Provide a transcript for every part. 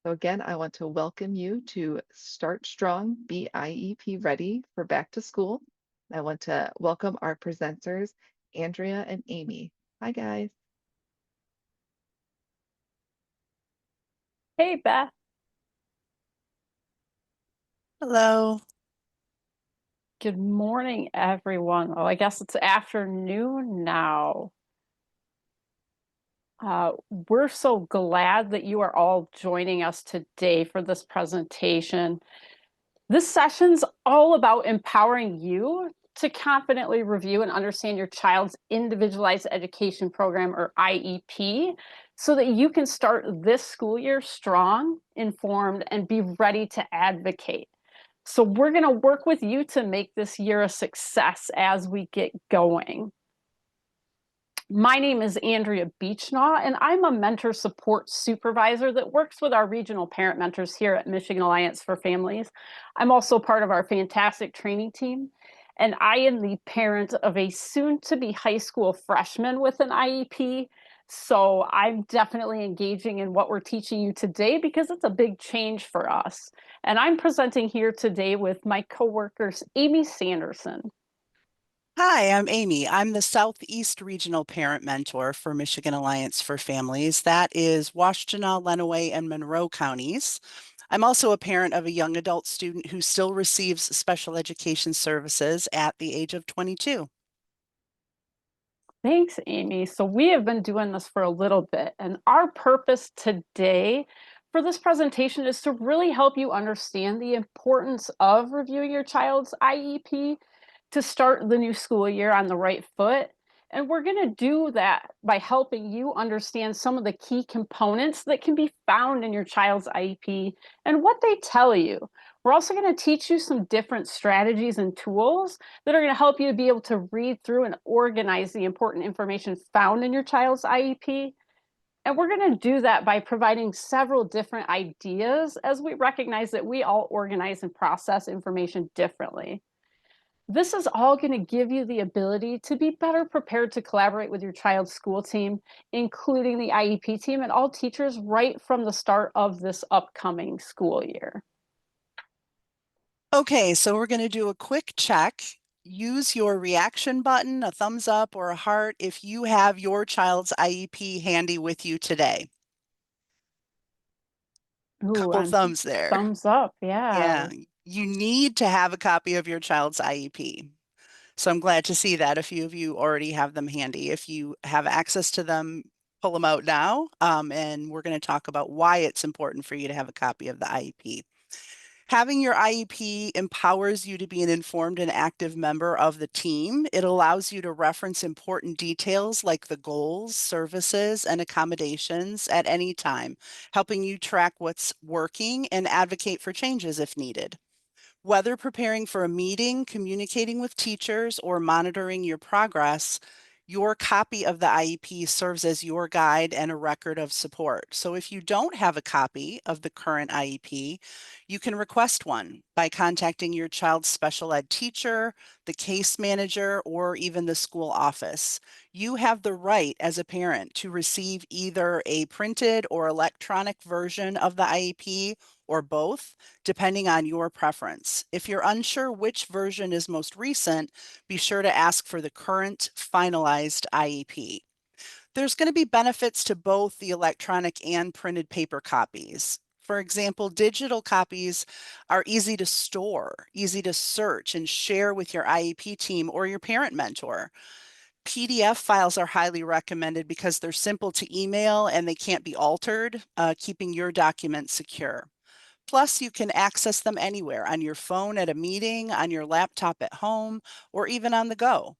So again, I want to welcome you to Start Strong, Be IEP Ready for Back to School. I want to welcome our presenters, Andrea and Amy. Hi, guys. Hey, Beth. Hello. Good morning, everyone. Oh, I guess it's afternoon now. We're so glad that you are all joining us today for this presentation. This session's all about empowering you to confidently review and understand your child's individualized education program, or IEP, so that you can start this school year strong, informed, and be ready to advocate. So we're going to work with you to make this year a success as we get going. My name is Andrea Beachnau, and I'm a mentor support supervisor that works with our regional parent mentors here at Michigan Alliance for Families. I'm also part of our fantastic training team, and I am the parent of a soon-to-be high school freshman with an IEP. So I'm definitely engaging in what we're teaching you today because it's a big change for us. And I'm presenting here today with my coworkers, Amy Sanderson. Hi, I'm Amy. I'm the Southeast Regional Parent Mentor for Michigan Alliance for Families. That is Washtenaw, Lenawee, and Monroe counties. I'm also a parent of a young adult student who still receives special education services at the age of 22. Thanks, Amy. So we have been doing this for a little bit, and our purpose today for this presentation is to really help you understand the importance of reviewing your child's IEP to start the new school year on the right foot. And we're going to do that by helping you understand some of the key components that can be found in your child's IEP and what they tell you. We're also going to teach you some different strategies and tools that are going to help you to be able to read through and organize the important information found in your child's IEP. And we're going to do that by providing several different ideas as we recognize that we all organize and process information differently. This is all going to give you the ability to be better prepared to collaborate with your child's school team, including the IEP team and all teachers right from the start of this upcoming school year. Okay, so we're going to do a quick check. Use your reaction button, a thumbs up or a heart, if you have your child's IEP handy with you today. Ooh, Couple and thumbs there. thumbs up, yeah. Yeah, you need to have a copy of your child's IEP. So I'm glad to see that a few of you already have them handy. If you have access to them, pull them out now. And we're going to talk about why it's important for you to have a copy of the IEP. Having your IEP empowers you to be an informed and active member of the team. It allows you to reference important details like the goals, services, and accommodations at any time, helping you track what's working and advocate for changes if needed. Whether preparing for a meeting, communicating with teachers, or monitoring your progress, your copy of the IEP serves as your guide and a record of support. So if you don't have a copy of the current IEP, you can request one by contacting your child's special ed teacher, the case manager, or even the school office. You have the right as a parent to receive either a printed or electronic version of the IEP or both, depending on your preference. If you're unsure which version is most recent, be sure to ask for the current finalized IEP. There's going to be benefits to both the electronic and printed paper copies. For example, digital copies are easy to store, easy to search and share with your IEP team or your parent mentor. PDF files are highly recommended because they're simple to email and they can't be altered, keeping your documents secure. Plus, you can access them anywhere on your phone at a meeting, on your laptop at home, or even on the go.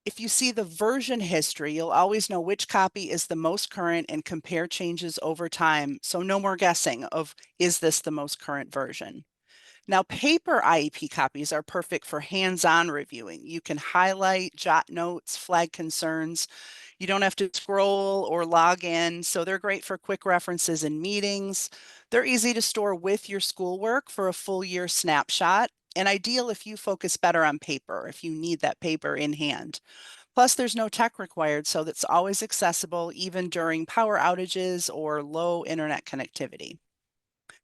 If you see the version history, you'll always know which copy is the most current and compare changes over time. So no more guessing of, is this the most current version? Now, paper IEP copies are perfect for hands-on reviewing. You can highlight, jot notes, flag concerns. You don't have to scroll or log in, so they're great for quick references in meetings. They're easy to store with your schoolwork for a full year snapshot, and ideal if you focus better on paper, if you need that paper in hand. Plus, there's no tech required, so that's always accessible even during power outages or low internet connectivity.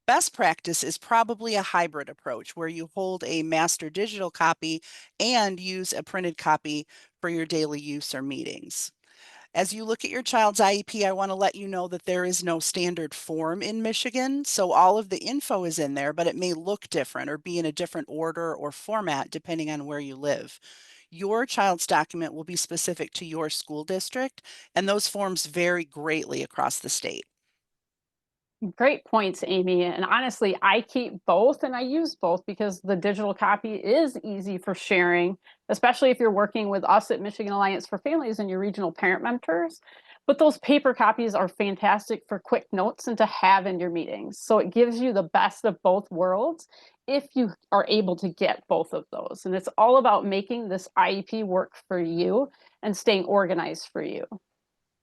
Best practice is probably a hybrid approach where you hold a master digital copy and use a printed copy for your daily use or meetings. As you look at your child's IEP, I want to let you know that there is no standard form in Michigan. So all of the info is in there, but it may look different or be in a different order or format depending on where you live. Your child's document will be specific to your school district, and those forms vary greatly across the state. Great points, Amy. And honestly, I keep both and I use both because the digital copy is easy for sharing, especially if you're working with us at Michigan Alliance for Families and your regional parent mentors. But those paper copies are fantastic for quick notes and to have in your meetings. So it gives you the best of both worlds if you are able to get both of those. And it's all about making this IEP work for you and staying organized for you.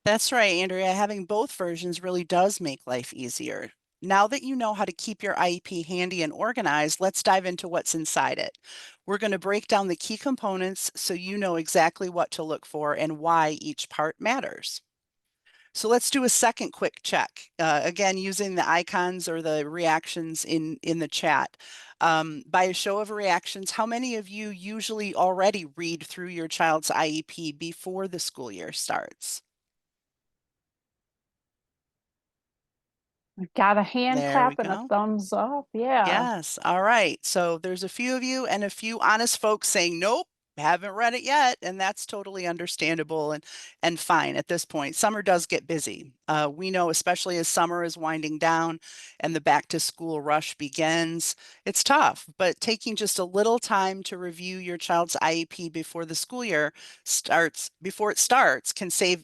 That's right, Andrea. Having both versions really does make life easier. Now that you know how to keep your IEP handy and organized, let's dive into what's inside it. We're going to break down the key components so you know exactly what to look for and why each part matters. So let's do a second quick check. Again, using the icons or the reactions in the chat. By a show of reactions, how many of you usually already read through your child's IEP before the school year starts? Got a hand There we clap and a go. thumbs up. Yeah. Yes. All right. So there's a few of you and a few honest folks saying, nope, haven't read it yet. And that's totally understandable and fine at this point. Summer does get busy. We know, especially as summer is winding down and the back to school rush begins, it's tough. But taking just a little time to review your child's IEP before the school year before it starts, can save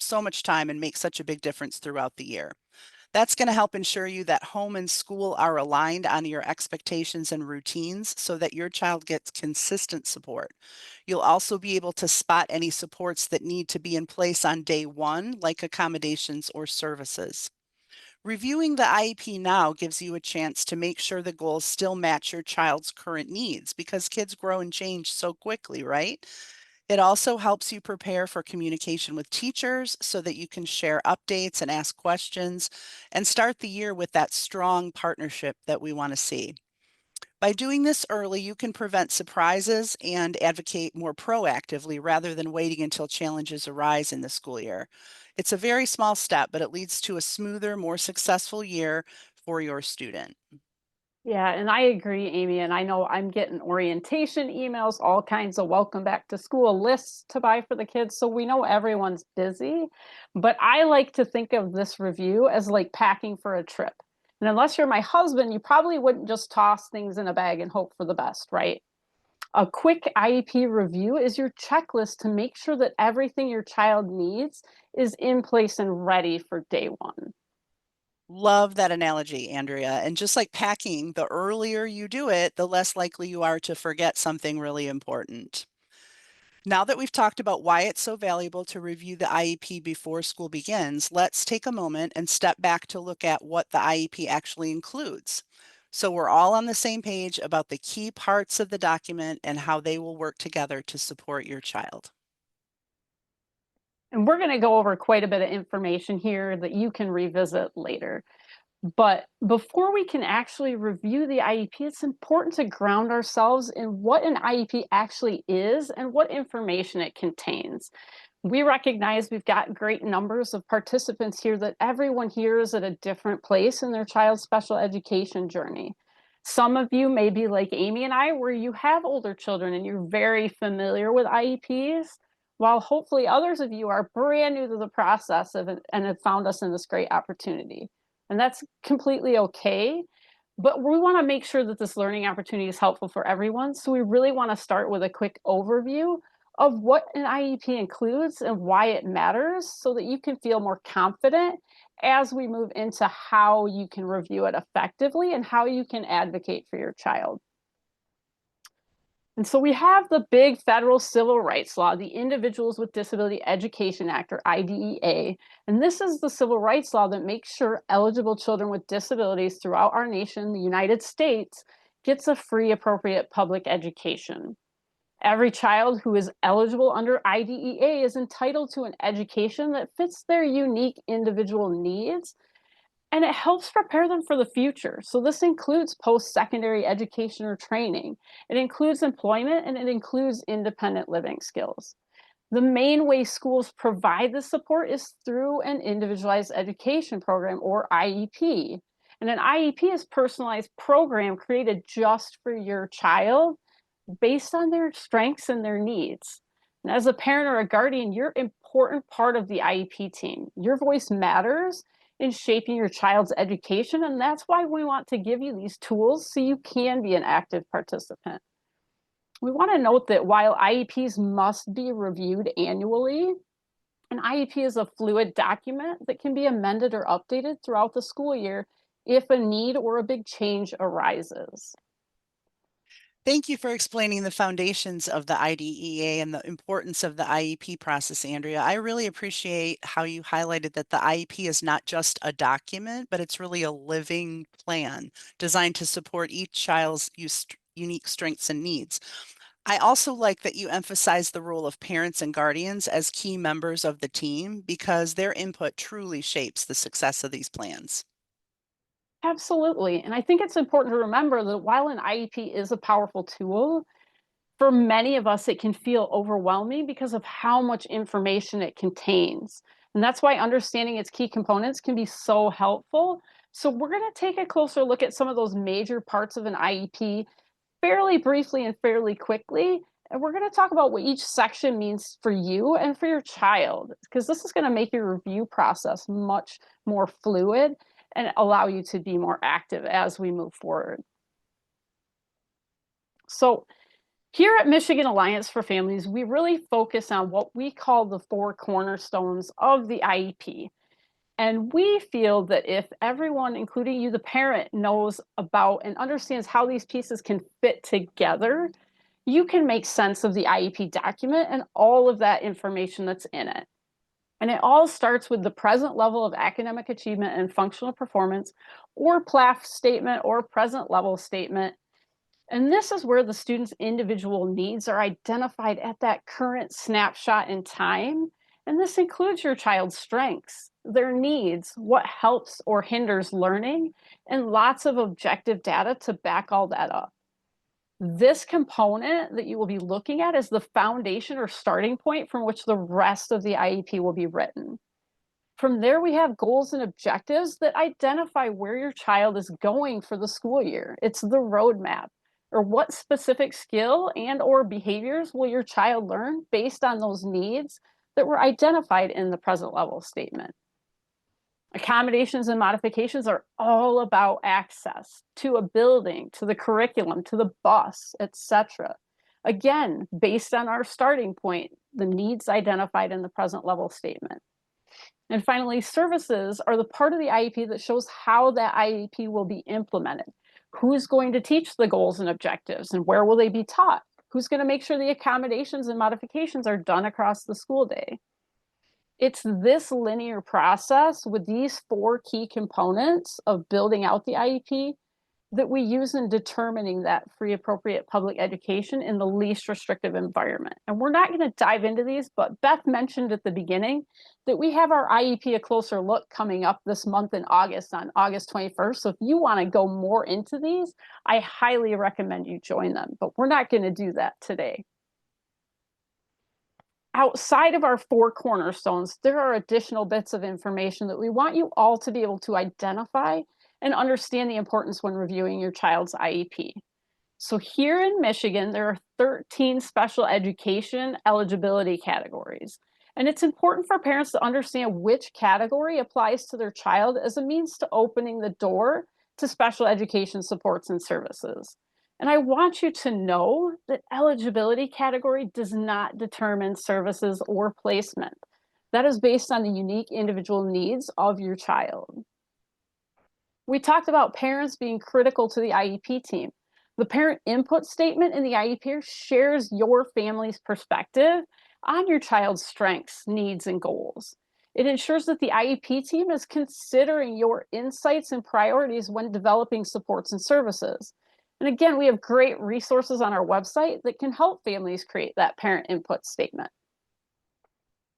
so much time and make such a big difference throughout the year. That's going to help ensure you that home and school are aligned on your expectations and routines so that your child gets consistent support. You'll also be able to spot any supports that need to be in place on day one, like accommodations or services. Reviewing the IEP now gives you a chance to make sure the goals still match your child's current needs because kids grow and change so quickly, right? It also helps you prepare for communication with teachers so that you can share updates and ask questions and start the year with that strong partnership that we want to see. By doing this early, you can prevent surprises and advocate more proactively rather than waiting until challenges arise in the school year. It's a very small step, but it leads to a smoother, more successful year for your student. Yeah, and I agree, Amy. And I know I'm getting orientation emails, all kinds of welcome back to school lists to buy for the kids. So we know everyone's busy. But I like to think of this review as like packing for a trip. And unless you're my husband, you probably wouldn't just toss things in a bag and hope for the best, right? A quick IEP review is your checklist to make sure that everything your child needs is in place and ready for day one. Love that analogy, Andrea. And just like packing, the earlier you do it, the less likely you are to forget something really important. Now that we've talked about why it's so valuable to review the IEP before school begins, let's take a moment and step back to look at what the IEP actually includes. So we're all on the same page about the key parts of the document and how they will work together to support your child. And we're going to go over quite a bit of information here that you can revisit later. But before we can actually review the IEP, it's important to ground ourselves in what an IEP actually is and what information it contains. We recognize we've got great numbers of participants here, that everyone here is at a different place in their child's special education journey. Some of you may be like Amy and I, where you have older children and you're very familiar with IEPs, while hopefully others of you are brand new to the process of it and have found us in this great opportunity. And that's completely okay. But we want to make sure that this learning opportunity is helpful for everyone. So we really want to start with a quick overview of what an IEP includes and why it matters so that you can feel more confident as we move into how you can review it effectively and how you can advocate for your child. And so we have the big federal civil rights law, the Individuals with Disability Education Act, or IDEA. And this is the civil rights law that makes sure eligible children with disabilities throughout our nation, the United States, gets a free, appropriate public education. Every child who is eligible under IDEA is entitled to an education that fits their unique individual needs, and it helps prepare them for the future. So this includes post-secondary education or training. It includes employment, and it includes independent living skills. The main way schools provide this support is through an individualized education program, or IEP. And an IEP is a personalized program created just for your child based on their strengths and their needs. And as a parent or a guardian, you're an important part of the IEP team. Your voice matters in shaping your child's education, and that's why we want to give you these tools so you can be an active participant. We want to note that while IEPs must be reviewed annually, an IEP is a fluid document that can be amended or updated throughout the school year if a need or a big change arises. Thank you for explaining the foundations of the IDEA and the importance of the IEP process, Andrea. I really appreciate how you highlighted that the IEP is not just a document, but it's really a living plan designed to support each child's unique strengths and needs. I also like that you emphasize the role of parents and guardians as key members of the team because their input truly shapes the success of these plans. Absolutely. And I think it's important to remember that while an IEP is a powerful tool, for many of us, it can feel overwhelming because of how much information it contains. And that's why understanding its key components can be so helpful. So we're going to take a closer look at some of those major parts of an IEP fairly briefly and fairly quickly. And we're going to talk about what each section means for you and for your child, because this is going to make your review process much more fluid and allow you to be more active as we move forward. So here at Michigan Alliance for Families, we really focus on what we call the 4 cornerstones of the IEP. And we feel that if everyone, including you, the parent, knows about and understands how these pieces can fit together, you can make sense of the IEP document and all of that information that's in it. And it all starts with the present level of academic achievement and functional performance, or PLAF statement or present level statement. And this is where the student's individual needs are identified at that current snapshot in time. And this includes your child's strengths, their needs, what helps or hinders learning, and lots of objective data to back all that up. This component that you will be looking at is the foundation or starting point from which the rest of the IEP will be written. From there, we have goals and objectives that identify where your child is going for the school year. It's the roadmap, or what specific skill and or behaviors will your child learn based on those needs that were identified in the present level statement. Accommodations and modifications are all about access to a building, to the curriculum, to the bus, etc. Again, based on our starting point, the needs identified in the present level statement. And finally, services are the part of the IEP that shows how that IEP will be implemented. Who's going to teach the goals and objectives, and where will they be taught? Who's going to make sure the accommodations and modifications are done across the school day? It's this linear process with these 4 key components of building out the IEP that we use in determining that free appropriate public education in the least restrictive environment. And we're not going to dive into these, but Beth mentioned at the beginning that we have our IEP A Closer Look coming up this month in August, on August 21st. So if you want to go more into these, I highly recommend you join them, but we're not going to do that today. Outside of our 4 cornerstones, there are additional bits of information that we want you all to be able to identify and understand the importance when reviewing your child's IEP. So here in Michigan, there are 13 special education eligibility categories. And it's important for parents to understand which category applies to their child as a means to opening the door to special education supports and services. And I want you to know that eligibility category does not determine services or placement. That is based on the unique individual needs of your child. We talked about parents being critical to the IEP team. The parent input statement in the IEP shares your family's perspective on your child's strengths, needs, and goals. It ensures that the IEP team is considering your insights and priorities when developing supports and services. And again, we have great resources on our website that can help families create that parent input statement.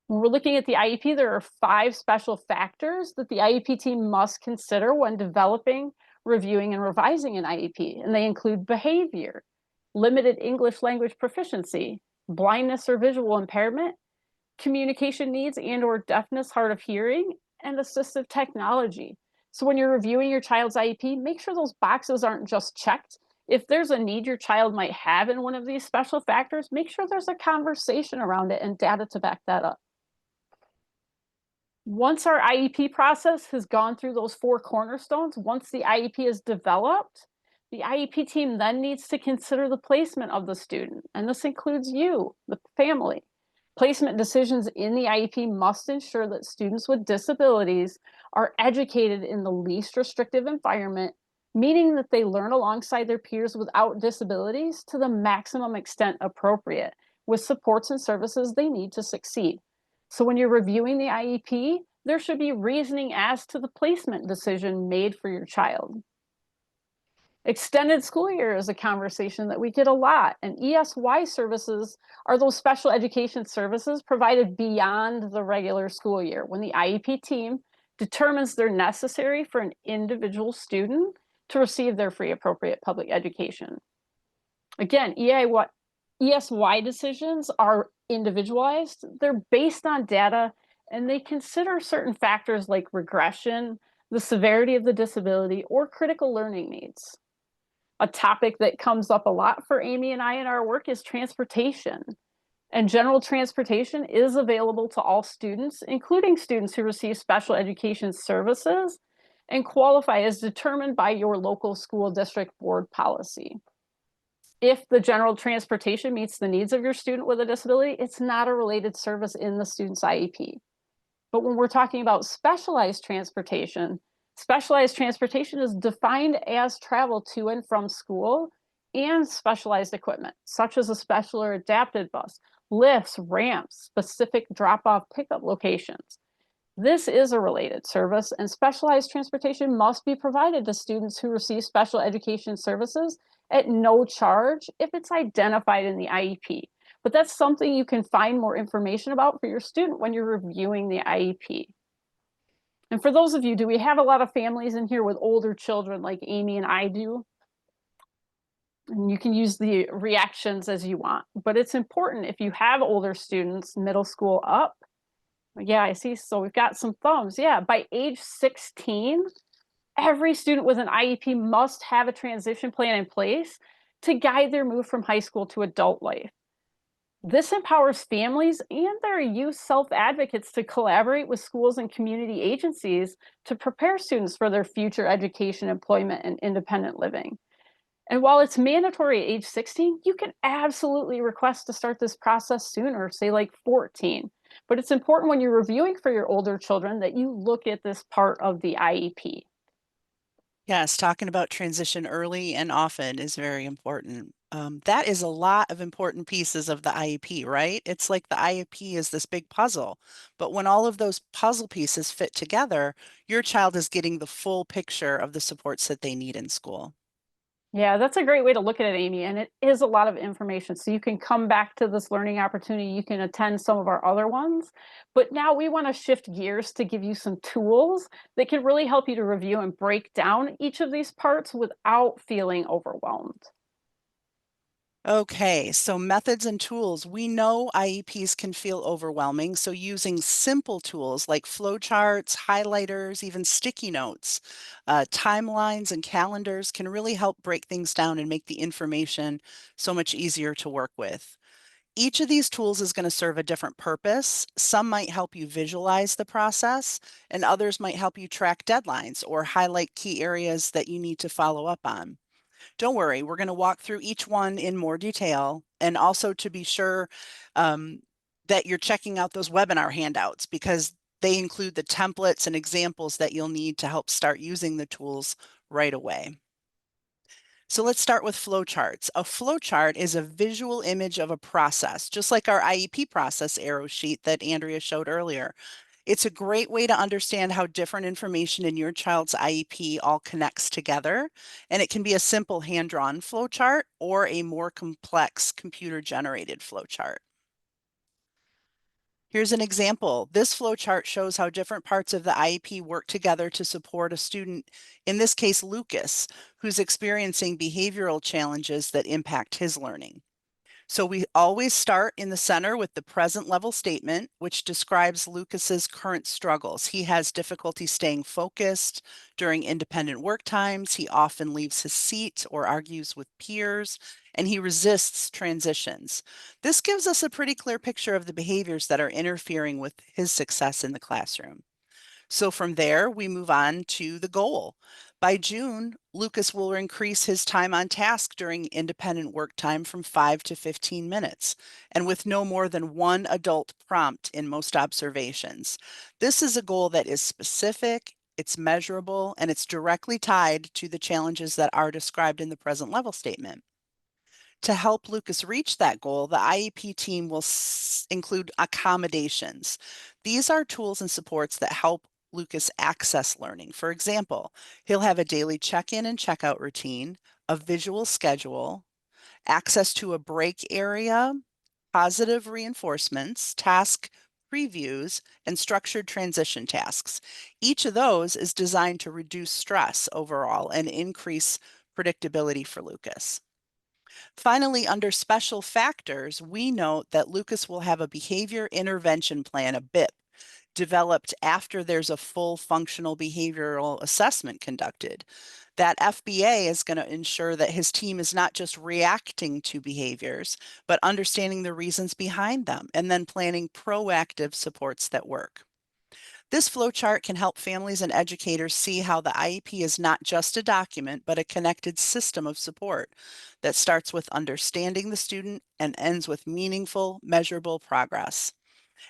When we're looking at the IEP, there are 5 special factors that the IEP team must consider when developing, reviewing, and revising an IEP. And they include behavior, limited English language proficiency, blindness or visual impairment, communication needs and/or deafness, hard of hearing, and assistive technology. So when you're reviewing your child's IEP, make sure those boxes aren't just checked. If there's a need your child might have in one of these special factors, make sure there's a conversation around it and data to back that up. Once our IEP process has gone through those 4 cornerstones, once the IEP is developed, the IEP team then needs to consider the placement of the student. And this includes you, the family. Placement decisions in the IEP must ensure that students with disabilities are educated in the least restrictive environment, meaning that they learn alongside their peers without disabilities to the maximum extent appropriate, with supports and services they need to succeed. So when you're reviewing the IEP, there should be reasoning as to the placement decision made for your child. Extended school year is a conversation that we get a lot, and ESY services are those special education services provided beyond the regular school year when the IEP team determines they're necessary for an individual student to receive their free appropriate public education. Again, ESY decisions are individualized, they're based on data, and they consider certain factors like regression, the severity of the disability, or critical learning needs. A topic that comes up a lot for Amy and I in our work is transportation. And general transportation is available to all students, including students who receive special education services and qualify as determined by your local school district board policy. If the general transportation meets the needs of your student with a disability, it's not a related service in the student's IEP. But when we're talking about specialized transportation is defined as travel to and from school and specialized equipment, such as a special or adapted bus, lifts, ramps, specific drop-off pickup locations. This is a related service, and specialized transportation must be provided to students who receive special education services at no charge if it's identified in the IEP. But that's something you can find more information about for your student when you're reviewing the IEP. And for those of you, do we have a lot of families in here with older children like Amy and I do? And you can use the reactions as you want, but it's important if you have older students, middle school up. Yeah, I see. So we've got some thumbs. Yeah, by age 16, every student with an IEP must have a transition plan in place to guide their move from high school to adult life. This empowers families and their youth self-advocates to collaborate with schools and community agencies to prepare students for their future education, employment, and independent living. And while it's mandatory at age 16, you can absolutely request to start this process sooner, say like 14. But it's important when you're reviewing for your older children that you look at this part of the IEP. Yes, talking about transition early and often is very important. That is a lot of important pieces of the IEP, right? It's like the IEP is this big puzzle, but when all of those puzzle pieces fit together, your child is getting the full picture of the supports that they need in school. Yeah, that's a great way to look at it, Amy. And it is a lot of information. So you can come back to this learning opportunity. You can attend some of our other ones. But now we want to shift gears to give you some tools that can really help you to review and break down each of these parts without feeling overwhelmed. Okay, so methods and tools. We know IEPs can feel overwhelming, so using simple tools like flowcharts, highlighters, even sticky notes, timelines, and calendars can really help break things down and make the information so much easier to work with. Each of these tools is going to serve a different purpose. Some might help you visualize the process, and others might help you track deadlines or highlight key areas that you need to follow up on. Don't worry, we're going to walk through each one in more detail, and also to be sure that you're checking out those webinar handouts because they include the templates and examples that you'll need to help start using the tools right away. So let's start with flowcharts. A flowchart is a visual image of a process, just like our IEP process arrow sheet that Andrea showed earlier. It's a great way to understand how different information in your child's IEP all connects together, and it can be a simple hand-drawn flowchart or a more complex computer-generated flowchart. Here's an example. This flowchart shows how different parts of the IEP work together to support a student, in this case Lucas, who's experiencing behavioral challenges that impact his learning. So we always start in the center with the present level statement, which describes Lucas's current struggles. He has difficulty staying focused during independent work times. He often leaves his seat or argues with peers, and he resists transitions. This gives us a pretty clear picture of the behaviors that are interfering with his success in the classroom. So from there, we move on to the goal. By June, Lucas will increase his time on task during independent work time from 5 to 15 minutes, and with no more than one adult prompt in most observations. This is a goal that is specific, it's measurable, and it's directly tied to the challenges that are described in the present level statement. To help Lucas reach that goal, the IEP team will include accommodations. These are tools and supports that help Lucas access learning. For example, he'll have a daily check-in and check-out routine, a visual schedule, access to a break area, positive reinforcements, task previews, and structured transition tasks. Each of those is designed to reduce stress overall and increase predictability for Lucas. Finally, under special factors, we note that Lucas will have a behavior intervention plan, a BIP, developed after there's a full functional behavioral assessment conducted. That FBA is going to ensure that his team is not just reacting to behaviors, but understanding the reasons behind them and then planning proactive supports that work. This flowchart can help families and educators see how the IEP is not just a document, but a connected system of support that starts with understanding the student and ends with meaningful, measurable progress.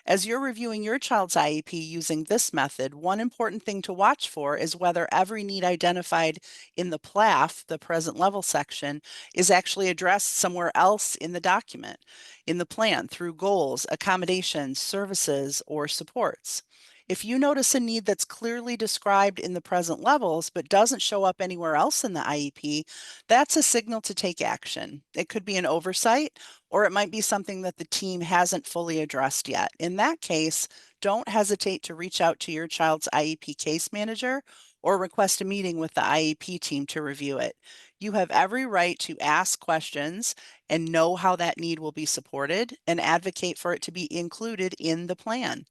As you're reviewing your child's IEP using this method, one important thing to watch for is whether every need identified in the PLAF, the present level section, is actually addressed somewhere else in the document, in the plan, through goals, accommodations, services, or supports. If you notice a need that's clearly described in the present levels but doesn't show up anywhere else in the IEP, that's a signal to take action. It could be an oversight, or it might be something that the team hasn't fully addressed yet. In that case, don't hesitate to reach out to your child's IEP case manager or request a meeting with the IEP team to review it. You have every right to ask questions and know how that need will be supported and advocate for it to be included in the plan.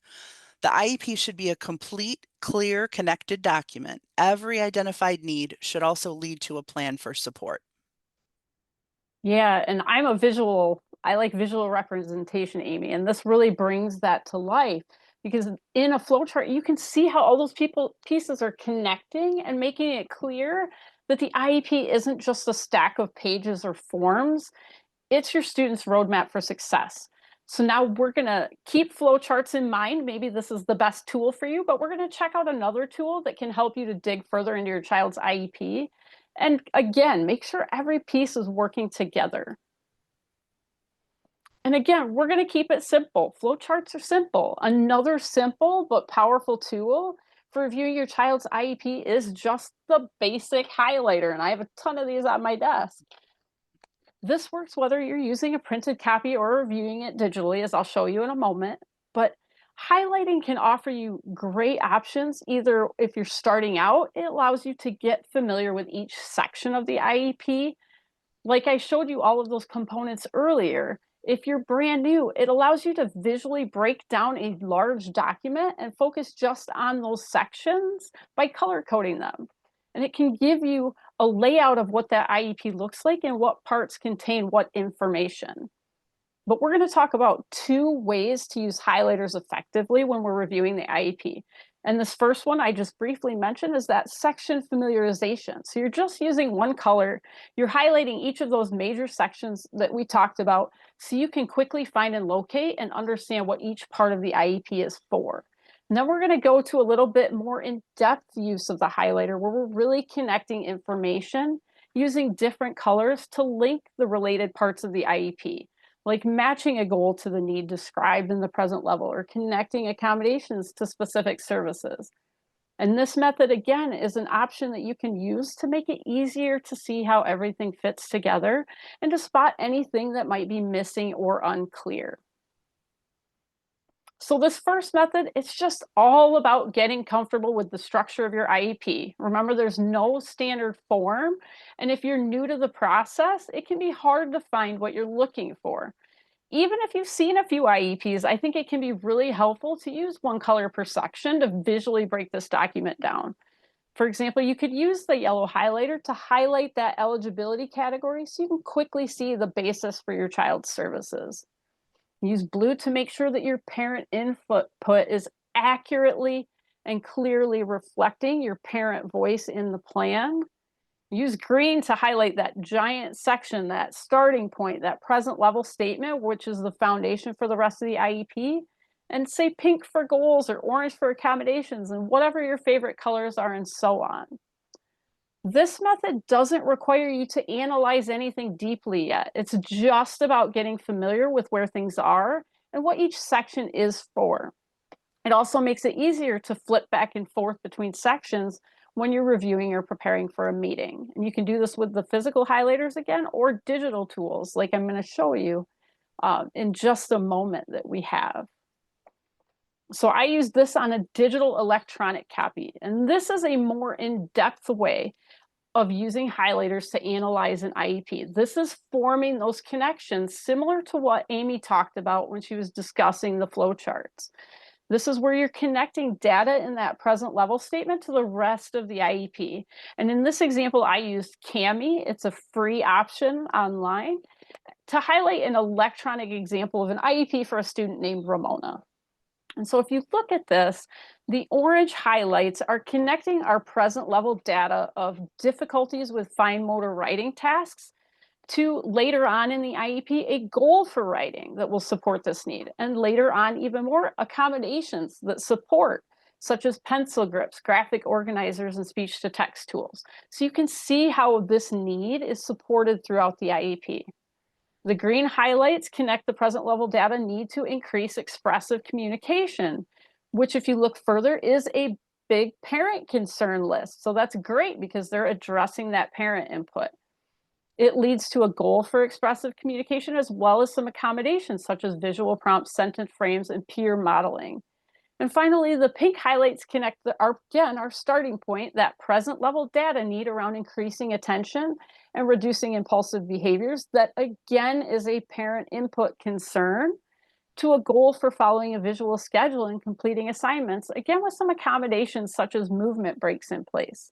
The IEP should be a complete, clear, connected document. Every identified need should also lead to a plan for support. Yeah, and I like visual representation, Amy, and this really brings that to life because in a flowchart, you can see how all those pieces are connecting and making it clear that the IEP isn't just a stack of pages or forms, it's your student's roadmap for success. So now we're going to keep flowcharts in mind. Maybe this is the best tool for you, but we're going to check out another tool that can help you to dig further into your child's IEP. And again, make sure every piece is working together. And again, we're going to keep it simple. Flowcharts are simple. Another simple but powerful tool for reviewing your child's IEP is just the basic highlighter. And I have a ton of these on my desk. This works whether you're using a printed copy or reviewing it digitally, as I'll show you in a moment. But highlighting can offer you great options. Either if you're starting out, it allows you to get familiar with each section of the IEP. Like I showed you all of those components earlier. If you're brand new, it allows you to visually break down a large document and focus just on those sections by color coding them. And it can give you a layout of what that IEP looks like and what parts contain what information. But we're going to talk about two ways to use highlighters effectively when we're reviewing the IEP. And this first one I just briefly mentioned is that section familiarization. So you're just using one color, you're highlighting each of those major sections that we talked about so you can quickly find and locate and understand what each part of the IEP is for. And then we're going to go to a little bit more in-depth use of the highlighter where we're really connecting information using different colors to link the related parts of the IEP. like matching a goal to the need described in the present level or connecting accommodations to specific services. And this method, again, is an option that you can use to make it easier to see how everything fits together and to spot anything that might be missing or unclear. So this first method, it's just all about getting comfortable with the structure of your IEP. Remember, there's no standard form. And if you're new to the process, it can be hard to find what you're looking for. Even if you've seen a few IEPs, I think it can be really helpful to use one color per section to visually break this document down. For example, you could use the yellow highlighter to highlight that eligibility category so you can quickly see the basis for your child's services. Use blue to make sure that your parent input is accurately and clearly reflecting your parent voice in the plan. Use green to highlight that giant section, that starting point, that present level statement, which is the foundation for the rest of the IEP. And say pink for goals or orange for accommodations and whatever your favorite colors are and so on. This method doesn't require you to analyze anything deeply yet. It's just about getting familiar with where things are and what each section is for. It also makes it easier to flip back and forth between sections when you're reviewing or preparing for a meeting. And you can do this with the physical highlighters again, or digital tools like I'm going to show you in just a moment that we have. So I use this on a digital electronic copy, and this is a more in-depth way of using highlighters to analyze an IEP. This is forming those connections similar to what Amy talked about when she was discussing the flowcharts. This is where you're connecting data in that present level statement to the rest of the IEP. And in this example, I used Cami. It's a free option online to highlight an electronic example of an IEP for a student named Ramona. And so if you look at this, the orange highlights are connecting our present level data of difficulties with fine motor writing tasks to later on in the IEP, a goal for writing that will support this need. And later on, even more accommodations that support, such as pencil grips, graphic organizers, and speech to text tools. So you can see how this need is supported throughout the IEP. The green highlights connect the present level data need to increase expressive communication, which if you look further is a big parent concern list. So that's great because they're addressing that parent input. It leads to a goal for expressive communication as well as some accommodations such as visual prompts, sentence frames, and peer modeling. And finally, the pink highlights connect our starting point, that present level data need around increasing attention and reducing impulsive behaviors that again is a parent input concern, to a goal for following a visual schedule and completing assignments, again with some accommodations such as movement breaks in place.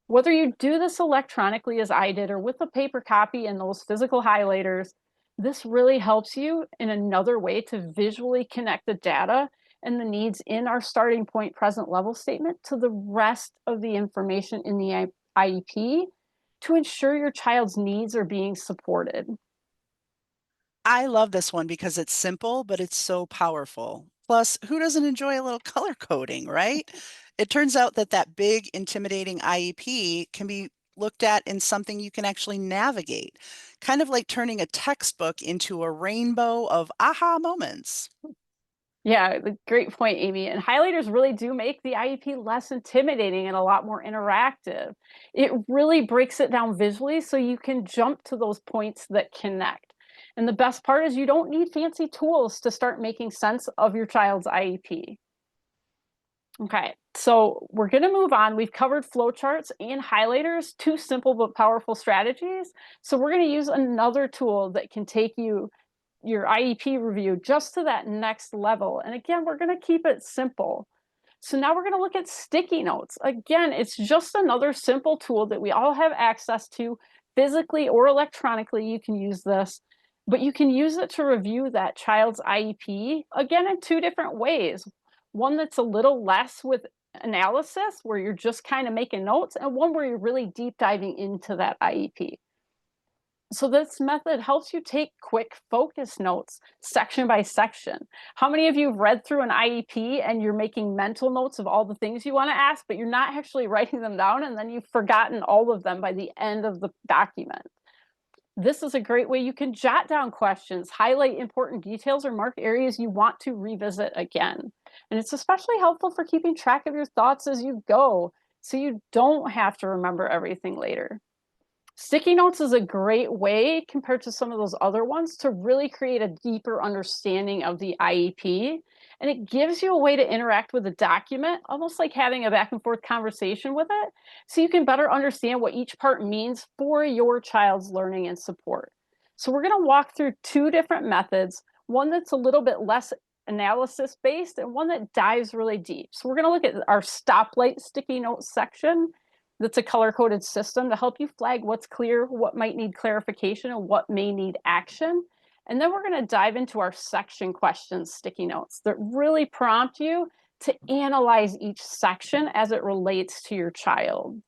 Whether you do this electronically as I did or with a paper copy and those physical highlighters, this really helps you in another way to visually connect the data and the needs in our starting point present level statement to the rest of the information in the IEP to ensure your child's needs are being supported. I love this one because it's simple, but it's so powerful. Plus, who doesn't enjoy a little color coding, right? It turns out that that big, intimidating IEP can be looked at in something you can actually navigate, kind of like turning a textbook into a rainbow of aha moments. Yeah, great point, Amy. And highlighters really do make the IEP less intimidating and a lot more interactive. It really breaks it down visually so you can jump to those points that connect. And the best part is you don't need fancy tools to start making sense of your child's IEP. Okay, so we're going to move on. We've covered flowcharts and highlighters, two simple but powerful strategies. So we're going to use another tool that can take your IEP review just to that next level. And again, we're going to keep it simple. So now we're going to look at sticky notes. Again, it's just another simple tool that we all have access to physically or electronically. You can use this, but you can use it to review that child's IEP, again, in two different ways. One that's a little less with analysis, where you're just kind of making notes, and one where you're really deep diving into that IEP. So this method helps you take quick focus notes section by section. How many of you have read through an IEP and you're making mental notes of all the things you want to ask, but you're not actually writing them down, and then you've forgotten all of them by the end of the document? This is a great way you can jot down questions, highlight important details, or mark areas you want to revisit again. And it's especially helpful for keeping track of your thoughts as you go, so you don't have to remember everything later. Sticky notes is a great way, compared to some of those other ones, to really create a deeper understanding of the IEP. And it gives you a way to interact with the document, almost like having a back and forth conversation with it, so you can better understand what each part means for your child's learning and support. So we're going to walk through two different methods, one that's a little bit less analysis based and one that dives really deep. So we're going to look at our stoplight sticky notes section. That's a color-coded system to help you flag what's clear, what might need clarification, and what may need action. And then we're going to dive into our section questions sticky notes that really prompt you to analyze each section as it relates to your child.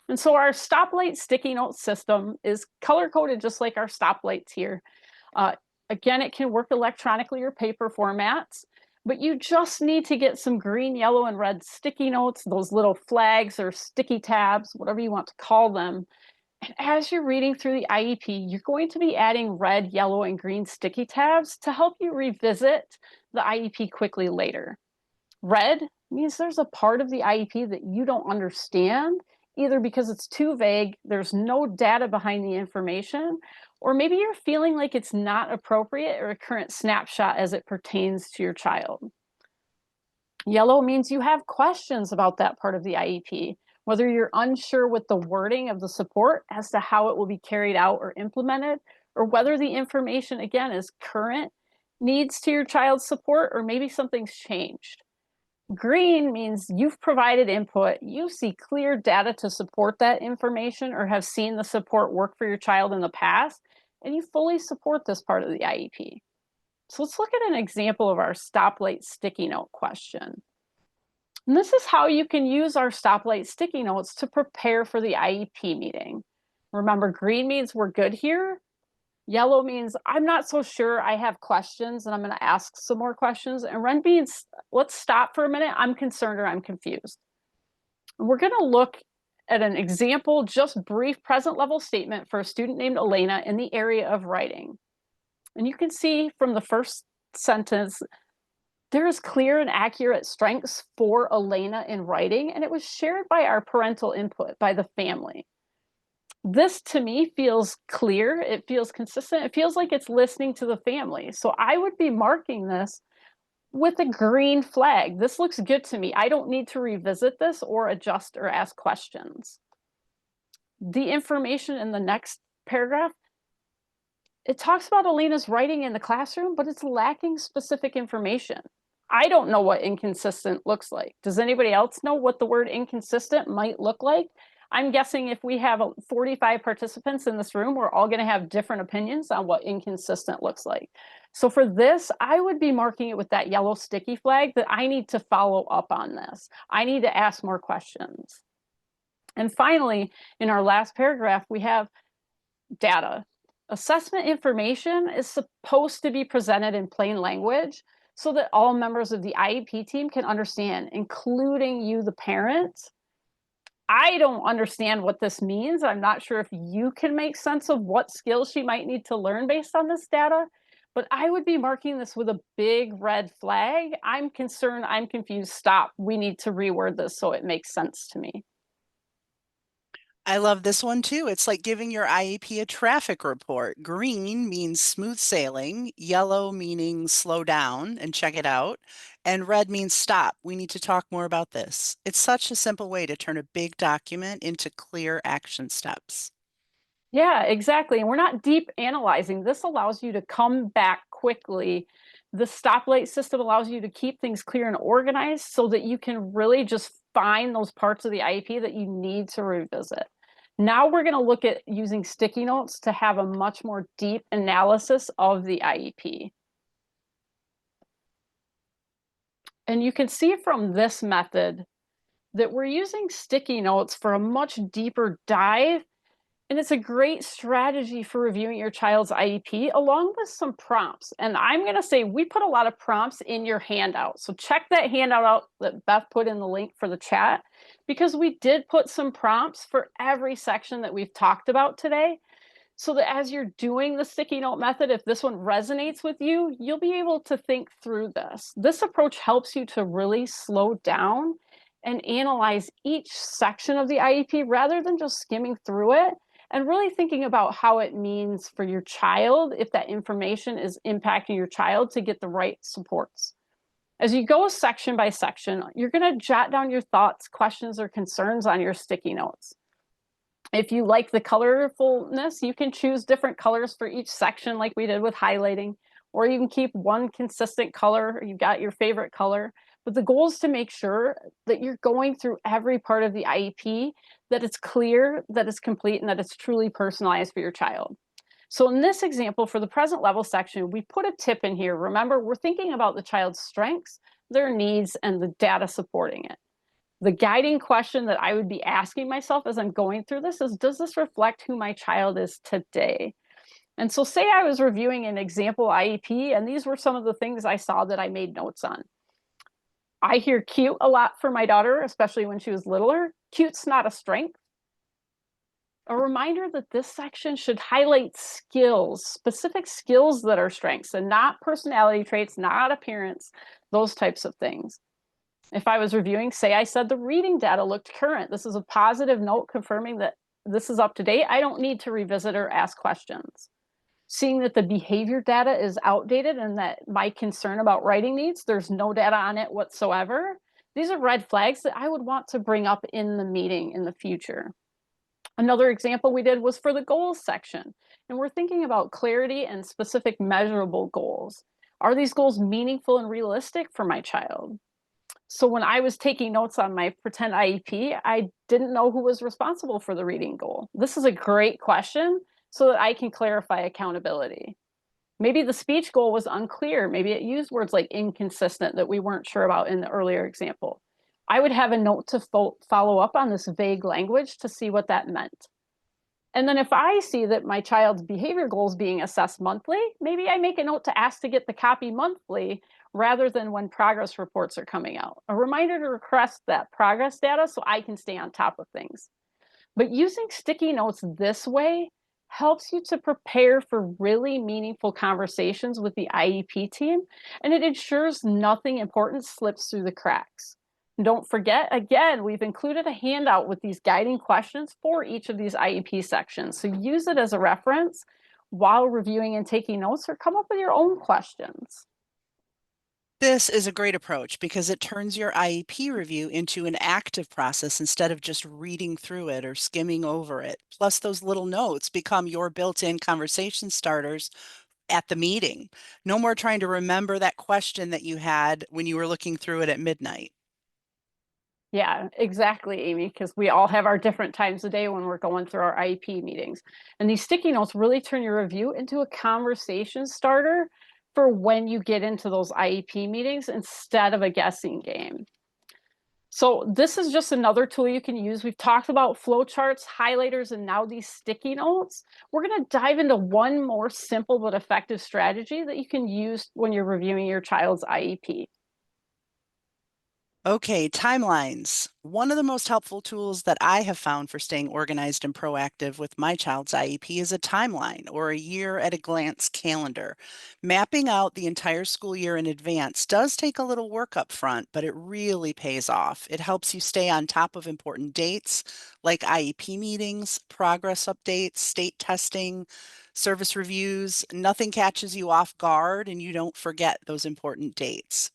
And so our stoplight sticky note system is color-coded just like our stoplights here. Again, it can work electronically or paper formats, but you just need to get some green, yellow, and red sticky notes, those little flags or sticky tabs, whatever you want to call them. And as you're reading through the IEP, you're going to be adding red, yellow, and green sticky tabs to help you revisit the IEP quickly later. Red means there's a part of the IEP that you don't understand, either because it's too vague, there's no data behind the information, or maybe you're feeling like it's not appropriate or a current snapshot as it pertains to your child. Yellow means you have questions about that part of the IEP, whether you're unsure with the wording of the support as to how it will be carried out or implemented, or whether the information, again, is current needs to your child's support, or maybe something's changed. Green means you've provided input, you see clear data to support that information, or have seen the support work for your child in the past, and you fully support this part of the IEP. So let's look at an example of our stoplight sticky note question. And this is how you can use our stoplight sticky notes to prepare for the IEP meeting. Remember, green means we're good here. Yellow means I'm not so sure, I have questions and I'm going to ask some more questions. And red means let's stop for a minute, I'm concerned or I'm confused. And we're going to look at an example, just brief present level statement for a student named Elena in the area of writing. And you can see from the first sentence, there is clear and accurate strengths for Elena in writing, and it was shared by our parental input, by the family. This to me feels clear, it feels consistent, it feels like it's listening to the family. So I would be marking this with a green flag. This looks good to me. I don't need to revisit this or adjust or ask questions. The information in the next paragraph, it talks about Elena's writing in the classroom, but it's lacking specific information. I don't know what inconsistent looks like. Does anybody else know what the word inconsistent might look like? I'm guessing if we have 45 participants in this room, we're all going to have different opinions on what inconsistent looks like. So for this, I would be marking it with that yellow sticky flag that I need to follow up on this. I need to ask more questions. And finally, in our last paragraph, we have data. Assessment information is supposed to be presented in plain language so that all members of the IEP team can understand, including you, the parent. I don't understand what this means. I'm not sure if you can make sense of what skills she might need to learn based on this data, but I would be marking this with a big red flag. I'm concerned, I'm confused, stop. We need to reword this so it makes sense to me. I love this one too. It's like giving your IEP a traffic report. Green means smooth sailing, yellow meaning slow down and check it out, and red means stop. We need to talk more about this. It's such a simple way to turn a big document into clear action steps. Yeah, exactly. And we're not deep analyzing. This allows you to come back quickly. The stoplight system allows you to keep things clear and organized so that you can really just find those parts of the IEP that you need to revisit. Now we're going to look at using sticky notes to have a much more deep analysis of the IEP. And you can see from this method that we're using sticky notes for a much deeper dive And it's a great strategy for reviewing your child's IEP along with some prompts. And I'm going to say we put a lot of prompts in your handout. So check that handout out that Beth put in the link for the chat, because we did put some prompts for every section that we've talked about today. So that as you're doing the sticky note method, if this one resonates with you, you'll be able to think through this. This approach helps you to really slow down and analyze each section of the IEP rather than just skimming through it, and really thinking about how it means for your child if that information is impacting your child to get the right supports. As you go section by section, you're going to jot down your thoughts, questions, or concerns on your sticky notes. If you like the colorfulness, you can choose different colors for each section like we did with highlighting, or you can keep one consistent color. You've got your favorite color. But the goal is to make sure that you're going through every part of the IEP, that it's clear, that it's complete, and that it's truly personalized for your child. So in this example, for the present level section, we put a tip in here. Remember, we're thinking about the child's strengths, their needs, and the data supporting it. The guiding question that I would be asking myself as I'm going through this is, does this reflect who my child is today? And so say I was reviewing an example IEP, and these were some of the things I saw that I made notes on. I hear cute a lot for my daughter, especially when she was littler. Cute's not a strength. A reminder that this section should highlight skills, specific skills that are strengths, and not personality traits, not appearance, those types of things. If I was reviewing, say I said the reading data looked current. This is a positive note confirming that this is up to date. I don't need to revisit or ask questions. Seeing that the behavior data is outdated and that my concern about writing needs, there's no data on it whatsoever. These are red flags that I would want to bring up in the meeting in the future. Another example we did was for the goals section. And we're thinking about clarity and specific measurable goals. Are these goals meaningful and realistic for my child? So when I was taking notes on my pretend IEP, I didn't know who was responsible for the reading goal. This is a great question so that I can clarify accountability. Maybe the speech goal was unclear. Maybe it used words like inconsistent that we weren't sure about in the earlier example. I would have a note to follow up on this vague language to see what that meant. And then if I see that my child's behavior goals being assessed monthly, maybe I make a note to ask to get the copy monthly rather than when progress reports are coming out. A reminder to request that progress data so I can stay on top of things. But using sticky notes this way helps you to prepare for really meaningful conversations with the IEP team, and it ensures nothing important slips through the cracks. Don't forget, again, we've included a handout with these guiding questions for each of these IEP sections. So use it as a reference while reviewing and taking notes, or come up with your own questions. This is a great approach because it turns your IEP review into an active process instead of just reading through it or skimming over it. Plus, those little notes become your built-in conversation starters at the meeting. No more trying to remember that question that you had when you were looking through it at midnight. Yeah, exactly, Amy, because we all have our different times of day when we're going through our IEP meetings. And these sticky notes really turn your review into a conversation starter for when you get into those IEP meetings instead of a guessing game. So this is just another tool you can use. We've talked about flowcharts, highlighters, and now these sticky notes. We're going to dive into one more simple but effective strategy that you can use when you're reviewing your child's IEP. Okay, timelines. One of the most helpful tools that I have found for staying organized and proactive with my child's IEP is a timeline or a year at a glance calendar. Mapping out the entire school year in advance does take a little work up front, but it really pays off. It helps you stay on top of important dates like IEP meetings, progress updates, state testing, service reviews. Nothing catches you off guard and you don't forget those important dates.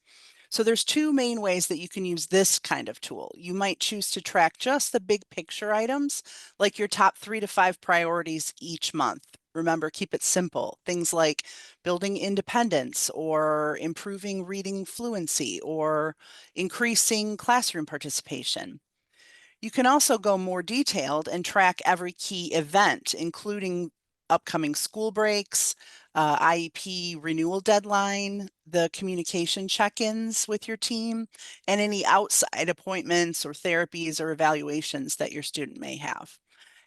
So there's two main ways that you can use this kind of tool. You might choose to track just the big picture items, like your top 3 to 5 priorities each month. Remember, keep it simple. Things like building independence or improving reading fluency or increasing classroom participation. You can also go more detailed and track every key event, including upcoming school breaks, IEP renewal deadline, the communication check-ins with your team, and any outside appointments or therapies or evaluations that your student may have.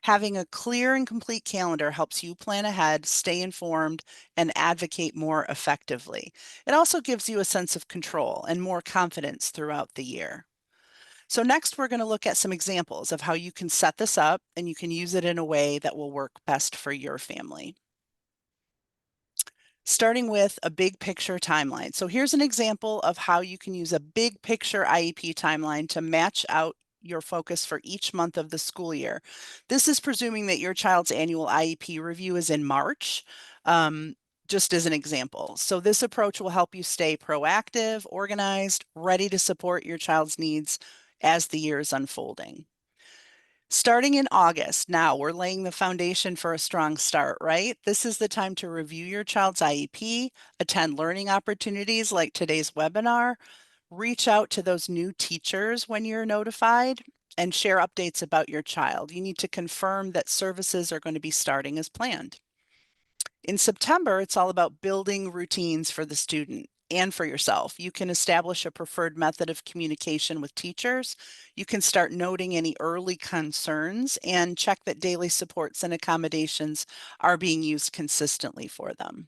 Having a clear and complete calendar helps you plan ahead, stay informed, and advocate more effectively. It also gives you a sense of control and more confidence throughout the year. So next, we're going to look at some examples of how you can set this up and you can use it in a way that will work best for your family. Starting with a big picture timeline. So here's an example of how you can use a big picture IEP timeline to match out your focus for each month of the school year. This is presuming that your child's annual IEP review is in March, just as an example. So this approach will help you stay proactive, organized, ready to support your child's needs as the year is unfolding. Starting in August, now we're laying the foundation for a strong start, right? This is the time to review your child's IEP, attend learning opportunities like today's webinar, reach out to those new teachers when you're notified, and share updates about your child. You need to confirm that services are going to be starting as planned. In September, it's all about building routines for the student and for yourself. You can establish a preferred method of communication with teachers. You can start noting any early concerns and check that daily supports and accommodations are being used consistently for them.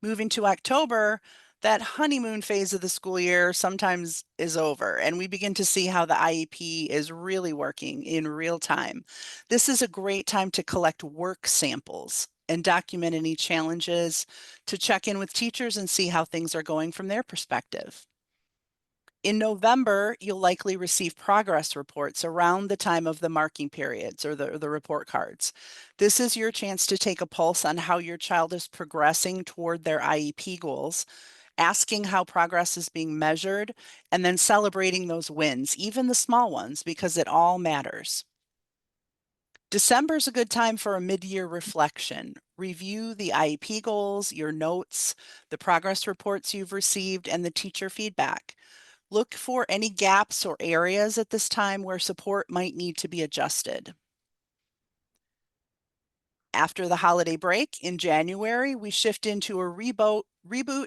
Moving to October, that honeymoon phase of the school year sometimes is over, and we begin to see how the IEP is really working in real time. This is a great time to collect work samples and document any challenges, to check in with teachers and see how things are going from their perspective. In November, you'll likely receive progress reports around the time of the marking periods or the report cards. This is your chance to take a pulse on how your child is progressing toward their IEP goals, asking how progress is being measured, and then celebrating those wins, even the small ones, because it all matters. December is a good time for a mid-year reflection. Review the IEP goals, your notes, the progress reports you've received, and the teacher feedback. Look for any gaps or areas at this time where support might need to be adjusted. After the holiday break in January, we shift into a reboot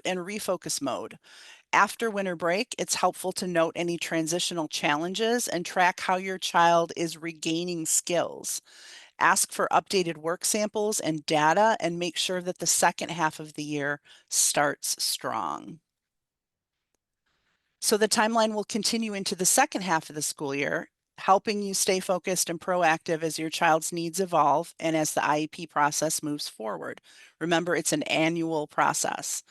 and refocus mode. After winter break, it's helpful to note any transitional challenges and track how your child is regaining skills. Ask for updated work samples and data and make sure that the second half of the year starts strong. So the timeline will continue into the second half of the school year, helping you stay focused and proactive as your child's needs evolve and as the IEP process moves forward. Remember, it's an annual process.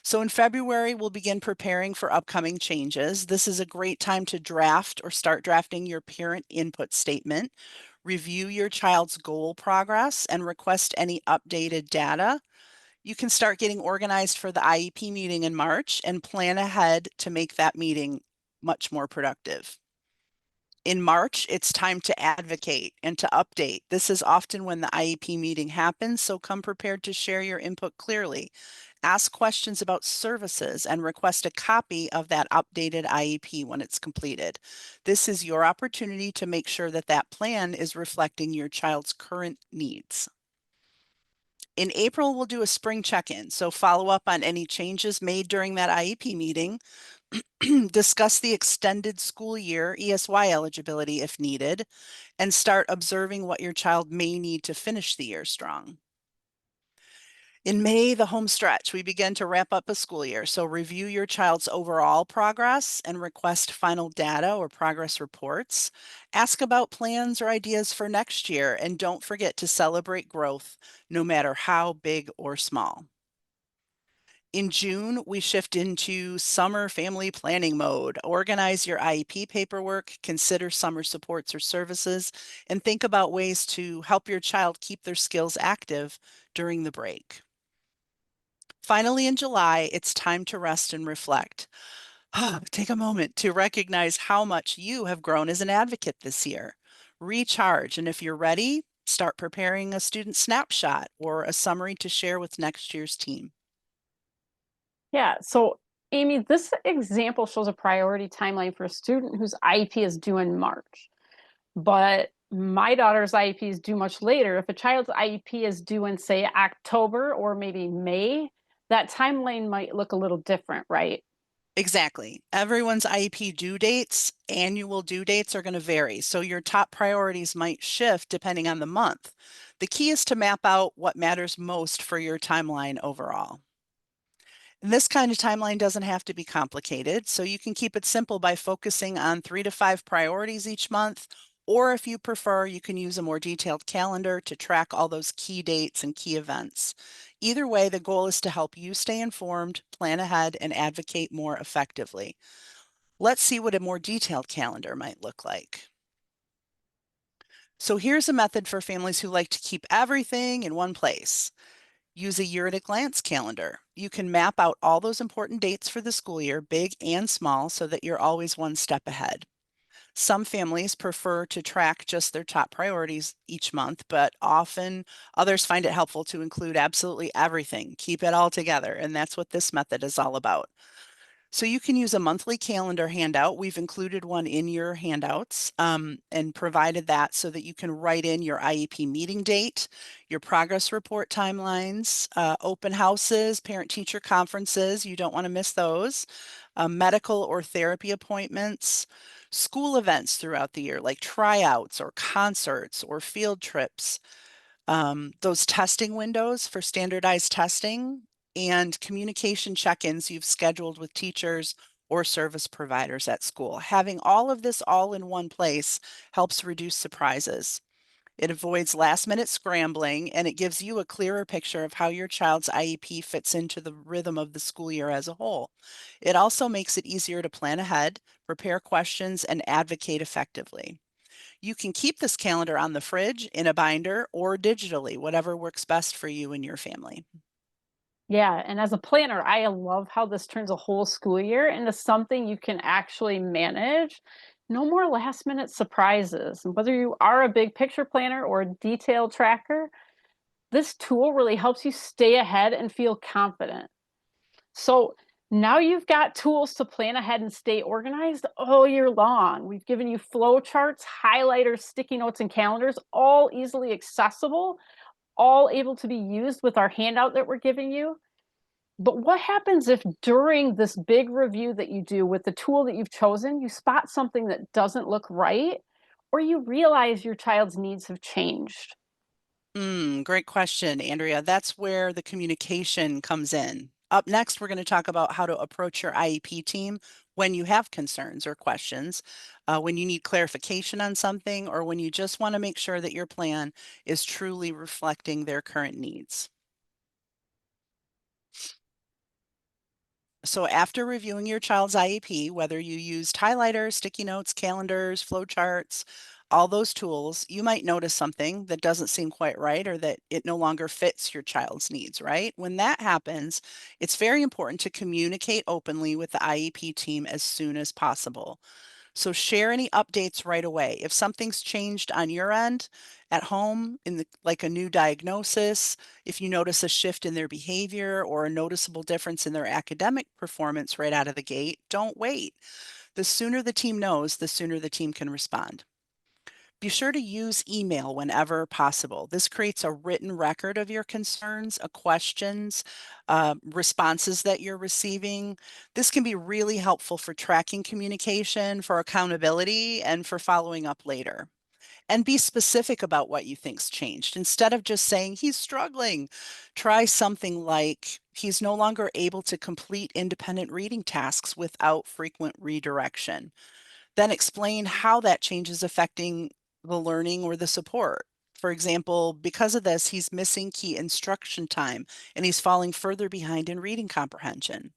So in February, we'll begin preparing for upcoming changes. This is a great time to draft or start drafting your parent input statement, review your child's goal progress, and request any updated data. You can start getting organized for the IEP meeting in March and plan ahead to make that meeting much more productive. In March, it's time to advocate and to update. This is often when the IEP meeting happens, so come prepared to share your input clearly. Ask questions about services and request a copy of that updated IEP when it's completed. This is your opportunity to make sure that that plan is reflecting your child's current needs. In April, we'll do a spring check-in, so follow up on any changes made during that IEP meeting, discuss the extended school year ESY eligibility if needed, and start observing what your child may need to finish the year strong. In May, the home stretch, we begin to wrap up a school year, so review your child's overall progress and request final data or progress reports. Ask about plans or ideas for next year, and don't forget to celebrate growth, no matter how big or small. In June, we shift into summer family planning mode. Organize your IEP paperwork, consider summer supports or services, and think about ways to help your child keep their skills active during the break. Finally, in July, it's time to rest and reflect. Take a moment to recognize how much you have grown as an advocate this year. Recharge, and if you're ready, start preparing a student snapshot or a summary to share with next year's team. Yeah, so Amy, this example shows a priority timeline for a student whose IEP is due in March. But my daughter's IEP is due much later. If a child's IEP is due in, say, October or maybe May, that timeline might look a little different, right? Exactly. Everyone's IEP due dates, annual due dates are going to vary. So your top priorities might shift depending on the month. The key is to map out what matters most for your timeline overall. And this kind of timeline doesn't have to be complicated, so you can keep it simple by focusing on 3 to 5 priorities each month, or if you prefer, you can use a more detailed calendar to track all those key dates and key events. Either way, the goal is to help you stay informed, plan ahead, and advocate more effectively. Let's see what a more detailed calendar might look like. So here's a method for families who like to keep everything in one place. Use a year at a glance calendar. You can map out all those important dates for the school year, big and small, so that you're always one step ahead. Some families prefer to track just their top priorities each month, but often others find it helpful to include absolutely everything, keep it all together, and that's what this method is all about. So you can use a monthly calendar handout. We've included one in your handouts and provided that so that you can write in your IEP meeting date, your progress report timelines, open houses, parent-teacher conferences. You don't want to miss those. Medical or therapy appointments, school events throughout the year, like tryouts or concerts or field trips, those testing windows for standardized testing, and communication check-ins you've scheduled with teachers or service providers at school. Having all of this all in one place helps reduce surprises. It avoids last-minute scrambling, and it gives you a clearer picture of how your child's IEP fits into the rhythm of the school year as a whole. It also makes it easier to plan ahead, prepare questions, and advocate effectively. You can keep this calendar on the fridge, in a binder, or digitally, whatever works best for you and your family. Yeah, and as a planner, I love how this turns a whole school year into something you can actually manage. No more last minute surprises. And whether you are a big picture planner or a detailed tracker, this tool really helps you stay ahead and feel confident. So now you've got tools to plan ahead and stay organized all year long. We've given you flow charts, highlighters, sticky notes, and calendars, all easily accessible, all able to be used with our handout that we're giving you. But what happens if during this big review that you do with the tool that you've chosen, you spot something that doesn't look right, or you realize your child's needs have changed? Great question, Andrea. That's where the communication comes in. Up next, we're going to talk about how to approach your IEP team when you have concerns or questions, when you need clarification on something, or when you just want to make sure that your plan is truly reflecting their current needs. So after reviewing your child's IEP, whether you used highlighters, sticky notes, calendars, flowcharts, all those tools, you might notice something that doesn't seem quite right or that it no longer fits your child's needs, right? When that happens, it's very important to communicate openly with the IEP team as soon as possible. So share any updates right away. If something's changed on your end at home, like a new diagnosis, if you notice a shift in their behavior or a noticeable difference in their academic performance right out of the gate, don't wait. The sooner the team knows, the sooner the team can respond. Be sure to use email whenever possible. This creates a written record of your concerns, questions, responses that you're receiving. This can be really helpful for tracking communication, for accountability, and for following up later. And be specific about what you think's changed. Instead of just saying he's struggling, try something like he's no longer able to complete independent reading tasks without frequent redirection. Then explain how that change is affecting the learning or the support. For example, because of this, he's missing key instruction time and he's falling further behind in reading comprehension.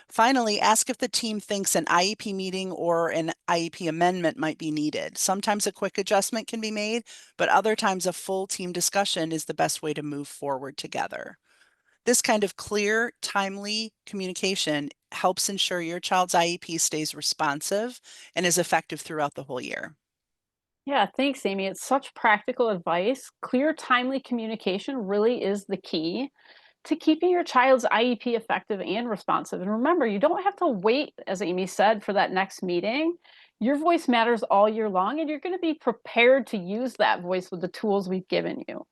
Finally, ask if the team thinks an IEP meeting or an IEP amendment might be needed. Sometimes a quick adjustment can be made, but other times a full team discussion is the best way to move forward together. This kind of clear, timely communication helps ensure your child's IEP stays responsive and is effective throughout the whole year. Yeah, thanks, Amy. It's such practical advice. Clear, timely communication really is the key to keeping your child's IEP effective and responsive. And remember, you don't have to wait, as Amy said, for that next meeting. Your voice matters all year long, and you're going to be prepared to use that voice with the tools we've given you.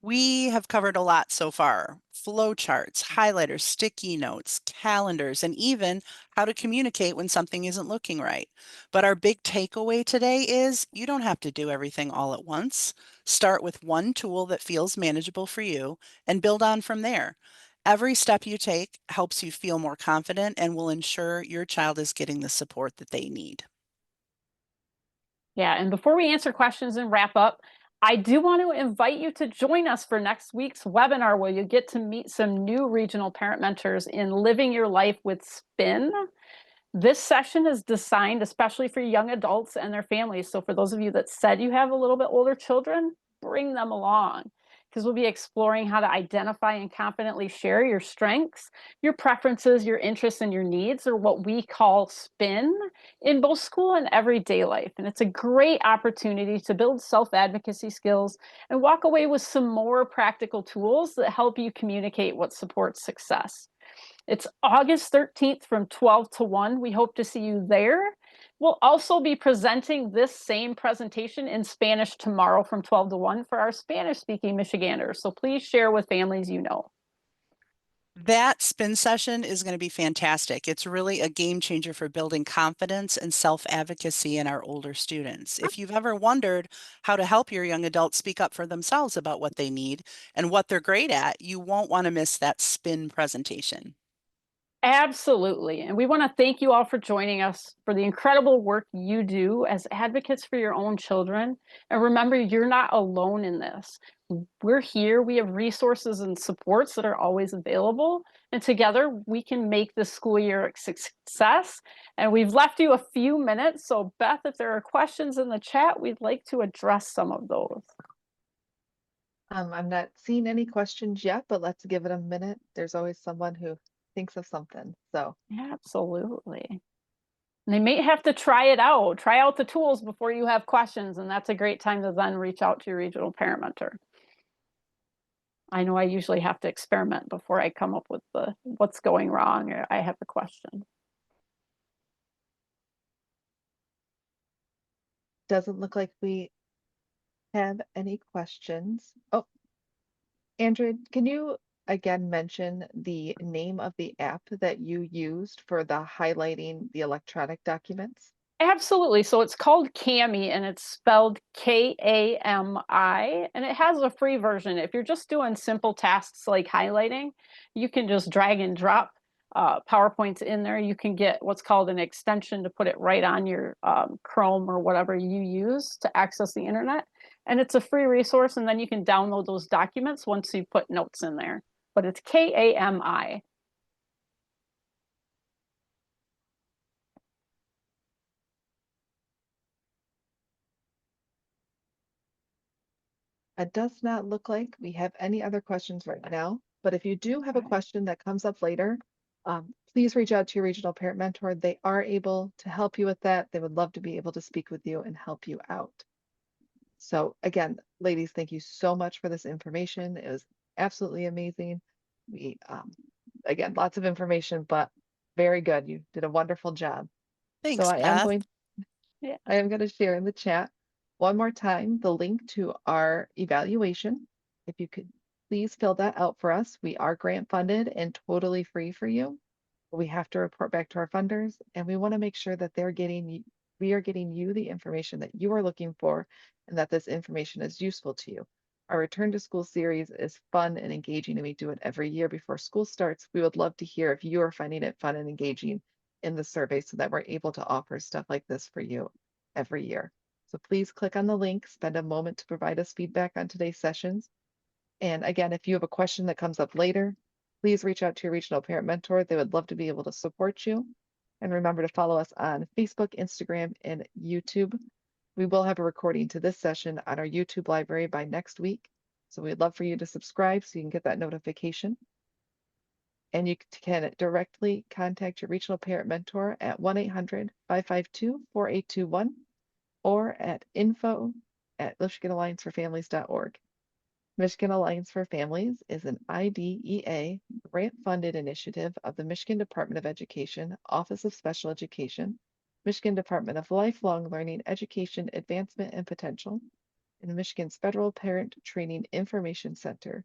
We have covered a lot so far: flowcharts, highlighters, sticky notes, calendars, and even how to communicate when something isn't looking right. But our big takeaway today is you don't have to do everything all at once. Start with one tool that feels manageable for you and build on from there. Every step you take helps you feel more confident and will ensure your child is getting the support that they need. Yeah, and before we answer questions and wrap up, I do want to invite you to join us for next week's webinar where you get to meet some new regional parent mentors in Living Your Life with Spin. This session is designed especially for young adults and their families. So for those of you that said you have a little bit older children, bring them along because we'll be exploring how to identify and confidently share your strengths, your preferences, your interests, and your needs, or what we call SPIN, in both school and everyday life. And it's a great opportunity to build self-advocacy skills and walk away with some more practical tools that help you communicate what supports success. It's August 13th from 12 to 1. We hope to see you there. We'll also be presenting this same presentation in Spanish tomorrow from 12 to 1 for our Spanish-speaking Michiganders. So please share with families you know. That spin session is going to be fantastic. It's really a game changer for building confidence and self-advocacy in our older students. If you've ever wondered how to help your young adults speak up for themselves about what they need and what they're great at, you won't want to miss that spin presentation. Absolutely. And we want to thank you all for joining us, for the incredible work you do as advocates for your own children. And remember, you're not alone in this. We're here. We have resources and supports that are always available. And together we can make this school year a success. And we've left you a few minutes. So Beth, if there are questions in the chat, we'd like to address some of those. I'm not seeing any questions yet, but let's give it a minute. There's always someone who thinks of something. So Absolutely. And they may have to try it out, try out the tools before you have questions. And that's a great time to then reach out to your regional parent mentor. I know I usually have to experiment before I come up with the what's going wrong or I have a question. doesn't look like we have any questions. Oh, Andrea, can you again mention the name of the app that you used for the highlighting the electronic documents? Absolutely. So it's called Kami and it's spelled Kami, and it has a free version. If you're just doing simple tasks like highlighting, you can just drag and drop PowerPoints in there. You can get what's called an extension to put it right on your Chrome or whatever you use to access the internet. And it's a free resource. And then you can download those documents once you put notes in there. But it's Kami. It does not look like we have any other questions right now, but if you do have a question that comes up later, please reach out to your regional parent mentor. They are able to help you with that. They would love to be able to speak with you and help you out. So again, ladies, thank you so much for this information. It was absolutely amazing. We, again, lots of information, but very good. You did a wonderful job. So Thanks, Beth. I am going to share in the chat one more time the link to our evaluation. If you could please fill that out for us. We are grant funded and totally free for you. We have to report back to our funders, and we want to make sure that we are getting you the information that you are looking for and that this information is useful to you. Our Return to School series is fun and engaging, and we do it every year before school starts. We would love to hear if you are finding it fun and engaging in the survey so that we're able to offer stuff like this for you every year. So please click on the link, spend a moment to provide us feedback on today's sessions. And again, if you have a question that comes up later, please reach out to your regional parent mentor. They would love to be able to support you. And remember to follow us on Facebook, Instagram, and YouTube. We will have a recording to this session on our YouTube library by next week. So we'd love for you to subscribe so you can get that notification. And you can directly contact your regional parent mentor at 1-800-552-4821 or at info@michiganallianceforfamilies.org. Michigan Alliance for Families is an IDEA grant-funded initiative of the Michigan Department of Education, Office of Special Education, Michigan Department of Lifelong Learning, Education, Advancement, and Potential. in Michigan's Federal Parent Training Information Center,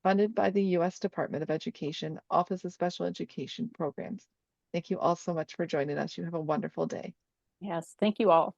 funded by the U.S. Department of Education, Office of Special Education Programs. Thank you all so much for joining us. You have a wonderful day. Yes, thank you all.